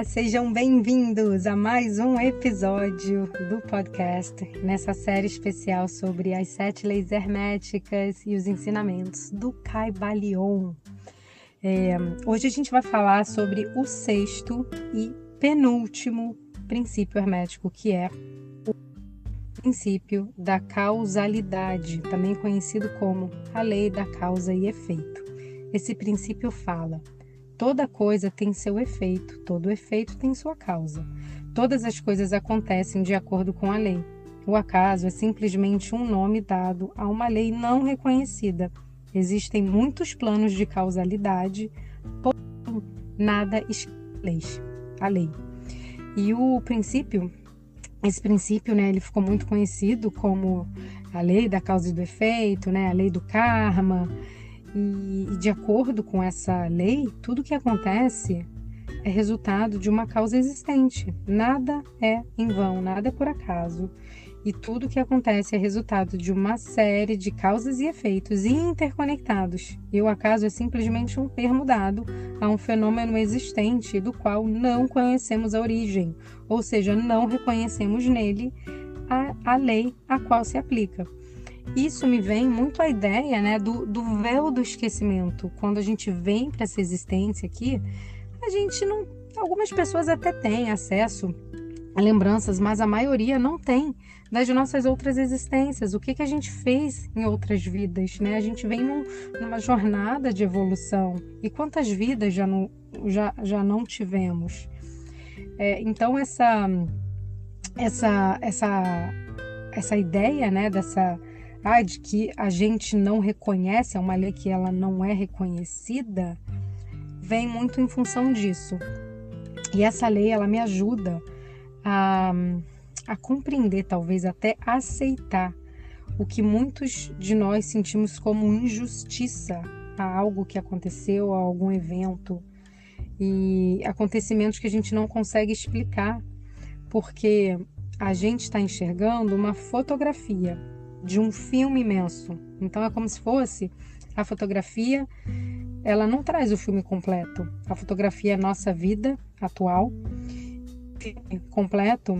Olá, sejam bem-vindos a mais um episódio do podcast, nessa série especial sobre as 7 leis herméticas e os ensinamentos do Kybalion. Hoje a gente vai falar sobre o 6º e penúltimo princípio hermético, que é o princípio da causalidade, também conhecido como a lei da causa e efeito. Esse princípio fala: toda coisa tem seu efeito, todo efeito tem sua causa. Todas as coisas acontecem de acordo com a lei. O acaso é simplesmente um nome dado a uma lei não reconhecida. Existem muitos planos de causalidade, porém nada esclarece a lei. E esse princípio, ele ficou muito conhecido como a lei da causa e do efeito, a lei do karma. E de acordo com essa lei, tudo que acontece é resultado de uma causa existente. Nada é em vão, nada é por acaso. E tudo que acontece é resultado de uma série de causas e efeitos interconectados. E o acaso é simplesmente um termo dado a um fenômeno existente do qual não conhecemos a origem, ou seja, não reconhecemos nele a lei a qual se aplica. Isso me vem muito a ideia, do véu do esquecimento. Quando a gente vem para essa existência aqui, a gente não... Algumas pessoas até têm acesso a lembranças, mas a maioria não tem das nossas outras existências. O que a gente fez em outras vidas, A gente vem numa jornada de evolução. E quantas vidas já não tivemos? Então, essa ideia, de que a gente não reconhece, é uma lei que ela não é reconhecida, vem muito em função disso. E essa lei, ela me ajuda a compreender, talvez até aceitar o que muitos de nós sentimos como injustiça a algo que aconteceu, a algum evento, e acontecimentos que a gente não consegue explicar, porque a gente está enxergando uma fotografia de um filme imenso. Então é como se fosse a fotografia, ela não traz o filme completo. A fotografia é a nossa vida atual. O filme completo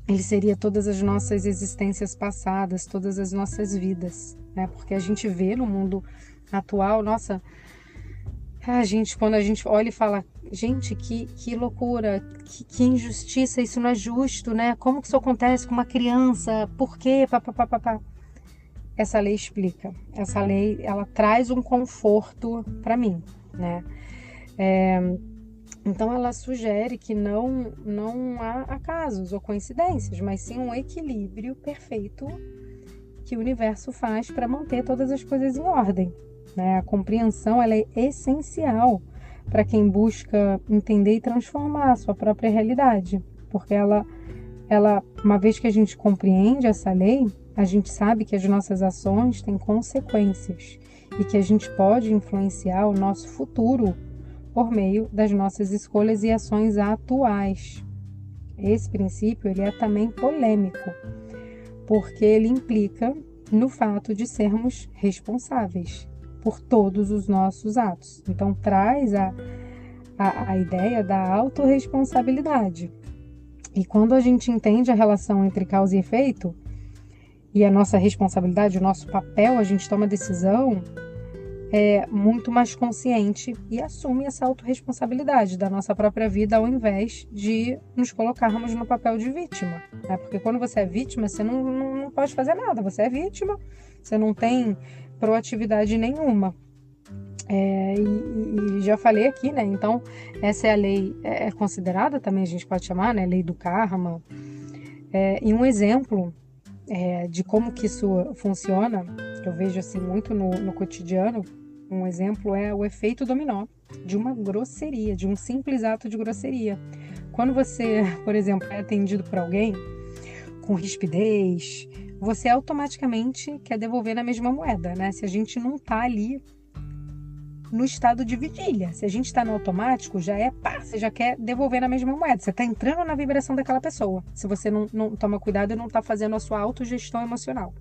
ele seria todas as nossas existências passadas, todas as nossas vidas, Porque a gente vê no mundo atual, quando a gente olha e fala, gente, que loucura, que injustiça, isso não é justo, Como que isso acontece com uma criança? Por quê? Essa lei explica. Essa lei, ela traz um conforto para mim, Então, ela sugere que não há acasos ou coincidências, mas sim um equilíbrio perfeito que o universo faz para manter todas as coisas em ordem. A compreensão, ela é essencial para quem busca entender e transformar a sua própria realidade, porque ela, uma vez que a gente compreende essa lei, a gente sabe que as nossas ações têm consequências e que a gente pode influenciar o nosso futuro por meio das nossas escolhas e ações atuais. Esse princípio, ele é também polêmico, porque ele implica no fato de sermos responsáveis por todos os nossos atos. Então, traz a ideia da autorresponsabilidade. E quando a gente entende a relação entre causa e efeito, e a nossa responsabilidade, o nosso papel, a gente toma decisão muito mais consciente e assume essa autorresponsabilidade da nossa própria vida, ao invés de nos colocarmos no papel de vítima. Porque quando você é vítima, você não pode fazer nada, você é vítima, você não tem proatividade nenhuma. E já falei aqui, Então, essa é a lei, é considerada também, a gente pode chamar, lei do karma. E um exemplo de como que isso funciona, que eu vejo assim muito no cotidiano, um exemplo é o efeito dominó de uma grosseria, de um simples ato de grosseria. Quando você, por exemplo, é atendido por alguém com rispidez, você automaticamente quer devolver na mesma moeda, Se a gente não está ali no estado de vigília, se a gente está no automático, você já quer devolver na mesma moeda, você está entrando na vibração daquela pessoa, se você não toma cuidado e não está fazendo a sua autogestão emocional.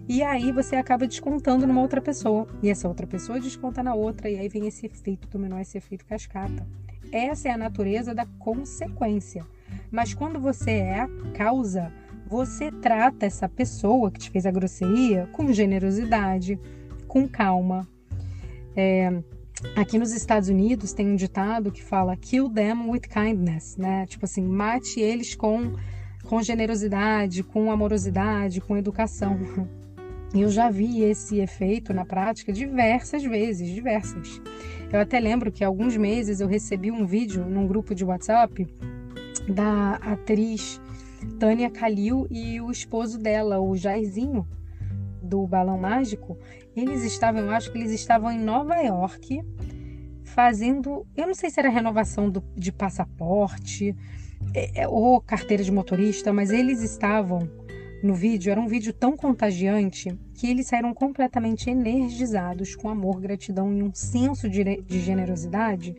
E aí você acaba descontando numa outra pessoa, e essa outra pessoa desconta na outra, e aí vem esse efeito dominó, esse efeito cascata. essa é a natureza da consequência. Mas quando você é a causa, você trata essa pessoa que te fez a grosseria com generosidade, com calma. Aqui nos Estados Unidos tem um ditado que fala kill them with kindness, né? Tipo assim, mate eles com generosidade, com amorosidade, com educação. E eu já vi esse efeito na prática diversas vezes. Eu até lembro que há alguns meses eu recebi um vídeo num grupo de WhatsApp da atriz Tânia Kalil e o esposo dela, o Jairzinho, do Balão Mágico. Eu acho que eles estavam em Nova York fazendo, eu não sei se era renovação de passaporte ou carteira de motorista, mas eles estavam no vídeo, era um vídeo tão contagiante que eles saíram completamente energizados com amor, gratidão e um senso de generosidade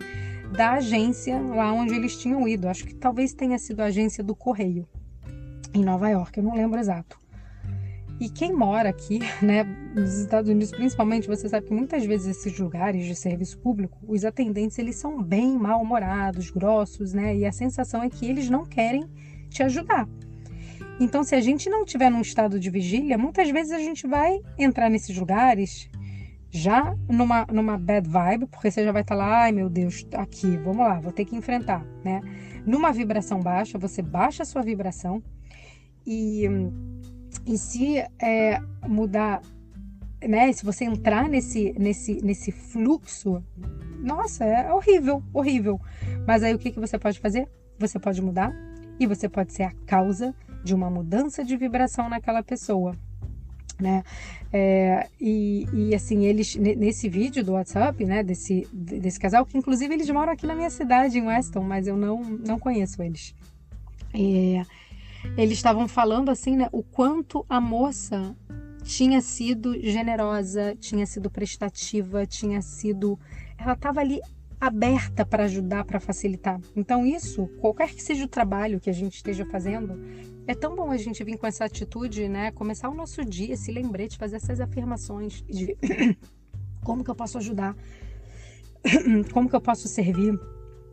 da agência lá onde eles tinham ido. Acho que talvez tenha sido a agência do Correio em Nova York, eu não lembro exato. E quem mora aqui, né, nos Estados Unidos principalmente, você sabe que muitas vezes esses lugares de serviço público, os atendentes, eles são bem mal-humorados, grossos, né, e a sensação é que eles não querem te ajudar. Então, se a gente não estiver num estado de vigília, muitas vezes a gente vai entrar nesses lugares já numa bad vibe, porque você já vai estar lá, ai meu Deus, aqui, vamos lá, vou ter que enfrentar, né? Numa vibração baixa, você baixa a sua vibração e se mudar, né? Se você entrar nesse fluxo, nossa, é horrível, horrível. Mas aí o que você pode fazer? Você pode mudar e você pode ser a causa de uma mudança de vibração naquela pessoa, né? E assim, eles, nesse vídeo do WhatsApp, né, desse casal, que inclusive eles moram aqui na minha cidade, em Weston, mas eu não conheço eles. Eles estavam falando assim, né, o quanto a tinha sido generosa, tinha sido prestativa, ela estava ali aberta para ajudar, para facilitar. Então isso, qualquer que seja o trabalho que a gente esteja fazendo, é tão bom a gente vir com essa atitude, né? Começar o nosso dia, esse lembrete, fazer essas afirmações de como que eu posso ajudar, como que eu posso servir,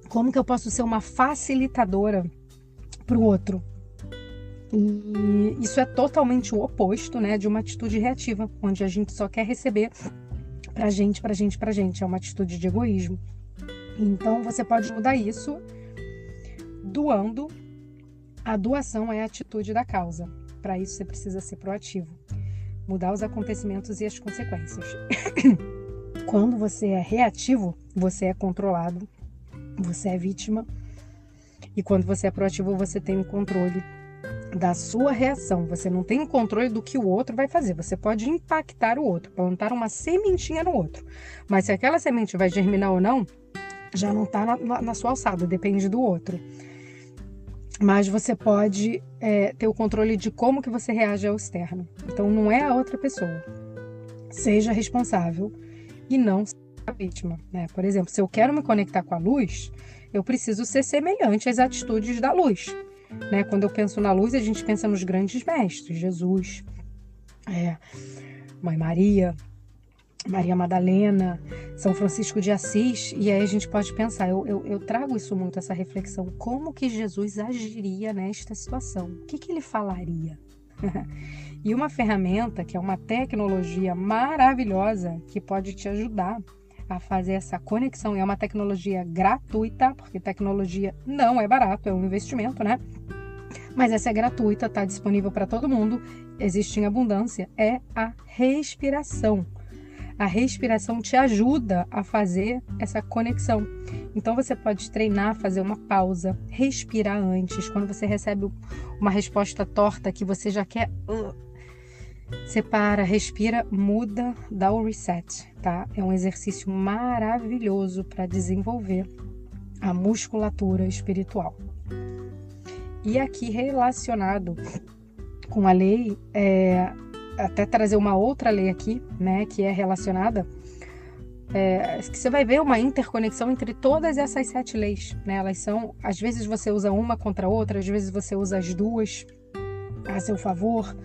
como que eu posso ser uma facilitadora para o outro. E isso é totalmente o oposto, né, de uma atitude reativa, onde a gente só quer receber pra gente. É uma atitude de egoísmo. Então, você pode mudar isso doando. A doação é a atitude da causa. Para isso, você precisa ser proativo. Mudar os acontecimentos e as consequências. Quando você é reativo, você é controlado, você é vítima. E quando você é proativo, você tem o controle da sua reação. Você não tem o controle do que o outro vai fazer. Você pode impactar o outro, plantar uma sementinha no outro. Mas se aquela semente vai germinar ou não, já não está na sua alçada, depende do outro. Mas você pode ter o controle de como que você reage ao externo. Então não é a outra pessoa. Seja responsável e não seja a vítima, né? Por exemplo, se eu quero me conectar com a luz, eu preciso ser semelhante às atitudes da luz. Né? Quando eu penso na luz, a gente pensa nos grandes mestres, Jesus, Mãe Maria, Maria Madalena, São Francisco de Assis, e aí a gente pode pensar, eu trago isso muito, essa reflexão, como que Jesus agiria nesta situação? O que ele falaria? E uma ferramenta, que é uma tecnologia maravilhosa, que pode te ajudar a fazer essa conexão, e é uma tecnologia gratuita, porque tecnologia não é barato, é um investimento, né? Mas essa é gratuita, está disponível para todo mundo, existe em abundância, é a respiração. A respiração te ajuda a fazer essa conexão. Então você pode treinar, fazer uma pausa, respirar antes. Quando você recebe uma resposta torta que você já quer, você para, respira, muda, dá o reset, tá? É um exercício maravilhoso para desenvolver a musculatura espiritual. E aqui relacionado com a lei, até trazer uma outra lei aqui, né, que é relacionada, que você vai ver uma interconexão entre todas essas 7 leis, né? Elas são, às vezes você usa uma contra a outra, às vezes você usa as duas a seu favor.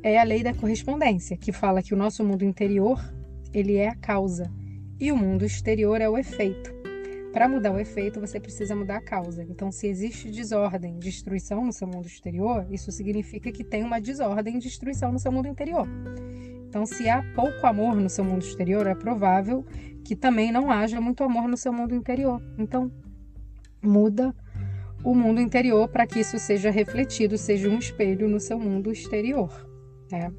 É a lei da correspondência, que fala que o nosso mundo interior, ele é a causa, e o mundo exterior é o efeito. para mudar o efeito, você precisa mudar a causa. Então, se existe desordem, destruição no seu mundo exterior, isso significa que tem uma desordem e destruição no seu mundo interior. Então, se há pouco amor no seu mundo exterior, é provável que também não haja muito amor no seu mundo interior. Então, muda o mundo interior para que isso seja refletido, seja um espelho no seu mundo exterior, né?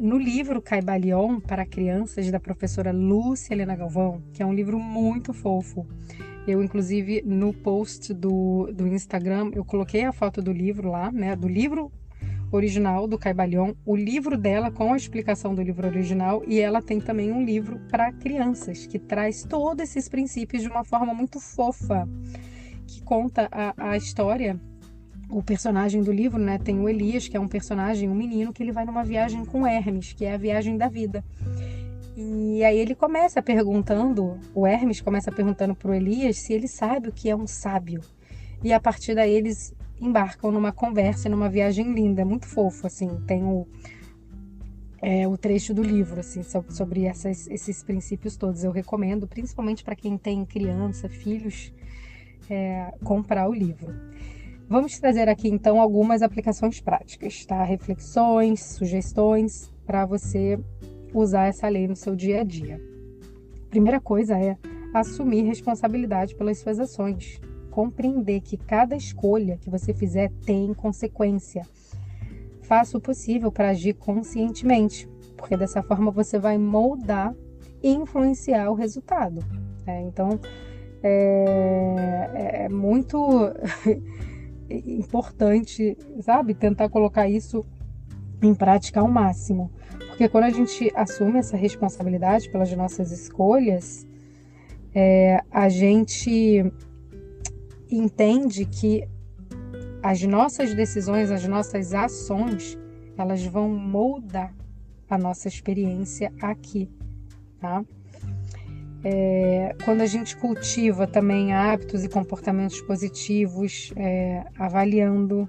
No livro Caibalion para crianças, da professora Lúcia Helena Galvão, que é um livro muito fofo. Eu, inclusive, no post do Instagram, eu coloquei a foto do livro lá, né? Do livro original do Caibalion, o livro dela com a explicação do livro original, e ela tem também um livro para crianças, que traz todos esses princípios de uma forma muito fofa, que conta a história. O personagem do livro, né, tem o Elias, que é um personagem, um menino, que ele vai numa viagem com Hermes, que é a viagem da vida. E aí ele começa perguntando, o Hermes começa perguntando para o Elias se ele sabe o que é um sábio. E a partir daí eles embarcam numa conversa, numa viagem linda, muito fofo, assim, tem o trecho do livro, assim, sobre esses princípios todos. Eu recomendo, principalmente para quem tem criança, filhos, comprar o livro. Vamos trazer aqui, então, algumas aplicações práticas, tá? Reflexões, sugestões para você usar essa lei no seu dia a dia. Primeira coisa é assumir responsabilidade pelas suas ações. Compreender que cada escolha que você fizer tem consequência. Faça o possível para agir conscientemente, porque dessa forma você vai moldar e influenciar o resultado. Então, é muito importante, sabe, tentar colocar isso em prática ao máximo. Porque quando a gente assume essa responsabilidade pelas nossas escolhas, a gente entende que as nossas decisões, as nossas ações, elas vão moldar a nossa experiência aqui, tá? Quando a gente cultiva também hábitos e comportamentos positivos, avaliando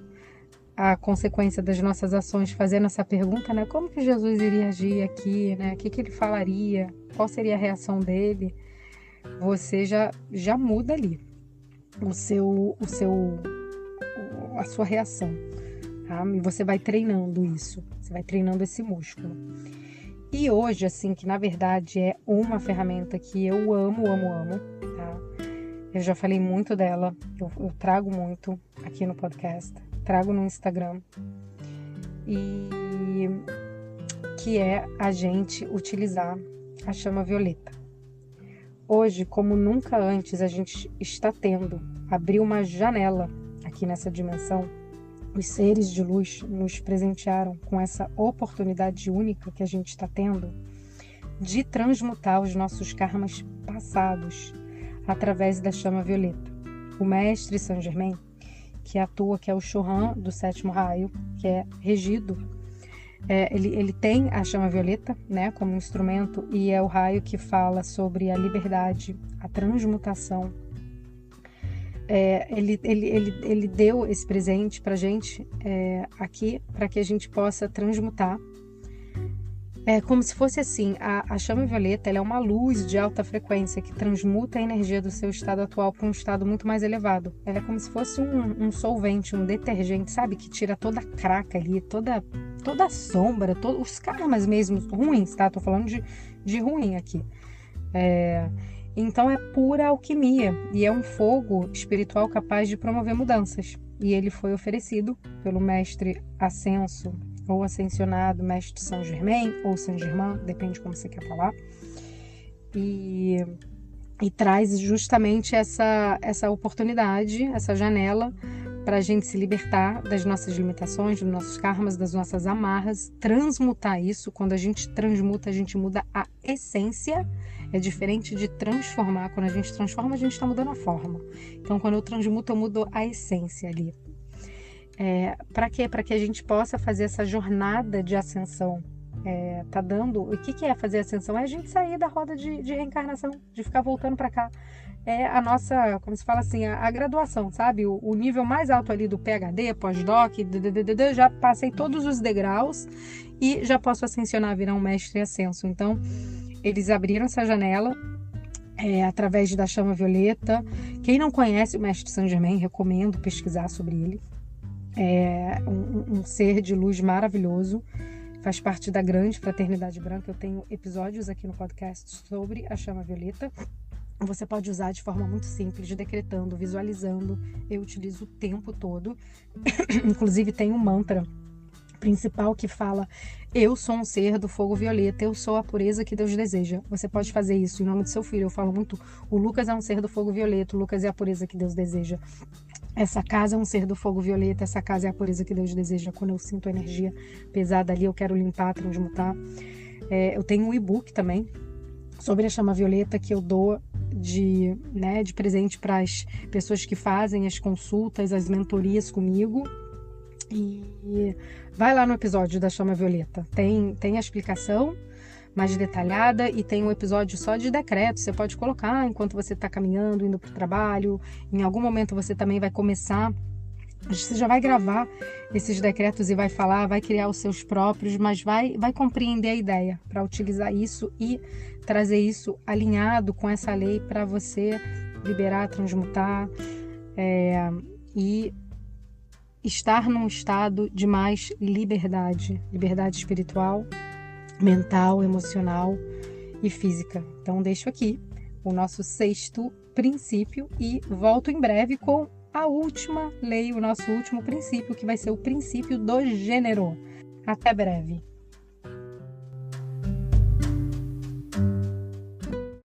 a consequência das nossas ações, fazendo essa pergunta, né? Como que Jesus iria agir aqui, né? O que ele falaria? Qual seria a reação dele? Você já muda ali a sua reação, tá? E você vai treinando isso, você vai treinando esse músculo. E hoje, assim, que na verdade é uma ferramenta que eu amo, tá? Eu já falei muito dela, eu trago muito aqui no podcast, trago no Instagram, e que é a gente utilizar a chama violeta. Hoje, como nunca antes, a gente está tendo, abrir uma janela aqui nessa dimensão. Os seres de luz nos presentearam com essa oportunidade única que a gente está tendo de transmutar os nossos karmas passados através da chama violeta. O mestre Saint Germain, que atua, que é o Chohan do sétimo raio, que é regido, ele tem a chama violeta, né, como instrumento, e é o raio que fala sobre a liberdade, a transmutação. Ele deu esse presente para a gente aqui, para que a gente possa transmutar. É como se fosse assim, a chama violeta, ela é uma luz de alta frequência que transmuta a energia do seu estado atual para um estado muito mais elevado. Ela é como se fosse um solvente, um detergente, sabe? Que tira toda a craca ali, toda a sombra, os karmas mesmo ruins, tá? Tô falando de ruim aqui. Então é pura alquimia e é um fogo espiritual capaz de promover mudanças. E ele foi oferecido pelo mestre Ascenso ou Ascensionado, mestre Saint Germain ou Saint Germain, depende como você quer falar. E traz justamente essa oportunidade, essa janela para a gente se libertar das nossas limitações, dos nossos karmas, das nossas amarras, transmutar isso. Quando a gente transmuta, a gente muda a essência. É diferente de transformar. Quando a gente transforma, a gente está mudando a forma. Então, quando eu transmuto, eu mudo a essência ali. Para quê? Para que a gente possa fazer essa jornada de ascensão. Tá dando... O que é fazer ascensão? É a gente sair da roda de reencarnação, de ficar voltando para cá. É a nossa, como se fala assim, a graduação, sabe? O nível mais alto ali do PhD, pós-doc, já passei todos os degraus e já posso ascensionar, virar um mestre ascenso. Então, eles abriram essa janela através da chama violeta. Quem não conhece o Mestre Saint Germain, recomendo pesquisar sobre ele. É um ser de luz maravilhoso, faz parte da grande fraternidade branca. Eu tenho episódios aqui no podcast sobre a chama violeta. Você pode usar de forma muito simples, decretando, visualizando. Eu utilizo o tempo todo. Inclusive tem um mantra principal que fala: eu sou um ser do fogo violeta, eu sou a pureza que Deus deseja. Você pode fazer isso em nome do seu filho. Eu falo muito: o Lucas é um ser do fogo violeta, o Lucas é a pureza que Deus deseja. Essa casa é um ser do fogo violeta, essa casa é a pureza que Deus deseja. Quando eu sinto a energia pesada ali, eu quero limpar, transmutar. Eu tenho um e-book também sobre a chama violeta que eu dou de presente para as pessoas que fazem as consultas, as mentorias comigo. E vai lá no episódio da chama violeta. Tem a explicação mais detalhada e tem um episódio só de decretos. Você pode colocar enquanto você está caminhando, indo para o trabalho. Em algum momento você também vai começar. Você já vai gravar esses decretos e vai falar, vai criar os seus próprios, mas vai compreender a ideia para utilizar isso e trazer isso alinhado com essa lei para você liberar, transmutar e estar num estado de mais liberdade espiritual, mental, emocional e física. Então deixo aqui o nosso 6º princípio e volto em breve com a última lei, o nosso último princípio, que vai ser o princípio do gênero. Até breve!